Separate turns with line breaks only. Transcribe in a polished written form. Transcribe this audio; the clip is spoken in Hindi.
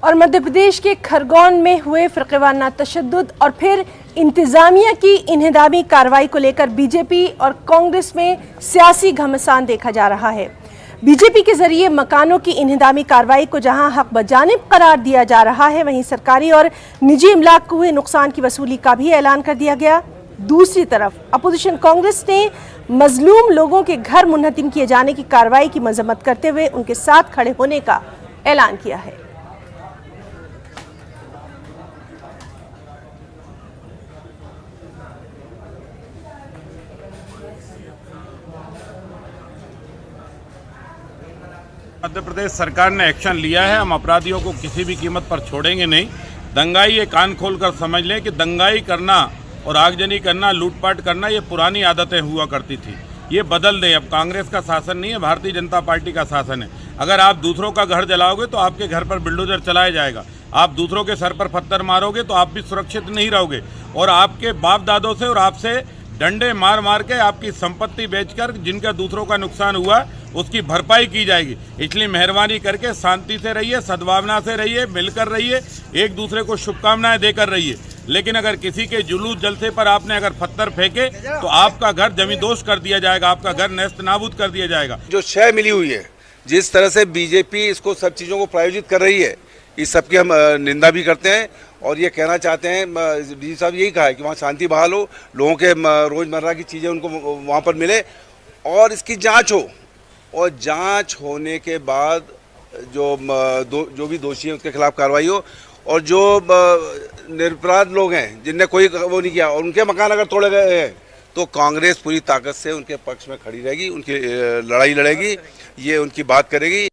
और मध्य प्रदेश के खरगोन में हुए फिरक़ेवाराना तशद्दुद और फिर इंतजामिया की इन्हदामी कार्रवाई को लेकर बीजेपी और कांग्रेस में सियासी घमासान देखा जा रहा है। बीजेपी के जरिए मकानों की इन्हदामी कार्रवाई को जहां हक बजानिब करार दिया जा रहा है, वहीं सरकारी और निजी इमलाक को हुए नुकसान की वसूली का भी ऐलान कर दिया गया। दूसरी तरफ अपोजिशन कांग्रेस ने मजलूम लोगों के घर मुनहदिम किए जाने की कार्रवाई की मजम्मत करते हुए उनके साथ खड़े होने का ऐलान किया है।
मध्य प्रदेश सरकार ने एक्शन लिया है। हम अपराधियों को किसी भी कीमत पर छोड़ेंगे नहीं। दंगाई ये कान खोलकर समझ लें कि दंगाई करना और आगजनी करना, लूटपाट करना, ये पुरानी आदतें हुआ करती थी। ये बदल दें। अब कांग्रेस का शासन नहीं है, भारतीय जनता पार्टी का शासन है। अगर आप दूसरों का घर जलाओगे तो आपके घर पर बुलडोजर चलाया जाएगा। आप दूसरों के सर पर पत्थर मारोगे तो आप भी सुरक्षित नहीं रहोगे और आपके बाप दादों से और आपसे डंडे मार मार के आपकी संपत्ति बेचकर जिनका दूसरों का नुकसान हुआ उसकी भरपाई की जाएगी। इसलिए मेहरबानी करके शांति से रहिए, सद्भावना से रहिए, मिलकर रहिए, एक दूसरे को शुभकामनाएं देकर रहिए। लेकिन अगर किसी के जुलूस जलसे पर आपने अगर पत्थर फेंके तो आपका घर जमींदोज कर दिया जाएगा, आपका घर नेस्त नाबूद कर दिया जाएगा।
जो शय मिली हुई है, जिस तरह से बीजेपी इसको सब चीज़ों को प्रायोजित कर रही है, इस सब की हम निंदा भी करते हैं और ये कहना चाहते हैं, डी साहब यही कहा है कि वहाँ शांति बहाल हो, लोगों के रोज़मर्रा की चीज़ें उनको वहाँ पर मिले और इसकी जांच हो और जांच होने के बाद जो भी दोषी हैं उसके खिलाफ कार्रवाई हो और जो निरपराध लोग हैं जिनने कोई वो नहीं किया और उनके मकान अगर तोड़े गए हैं तो कांग्रेस पूरी ताकत से उनके पक्ष में खड़ी रहेगी, उनकी लड़ाई लड़ेगी, ये उनकी बात करेगी।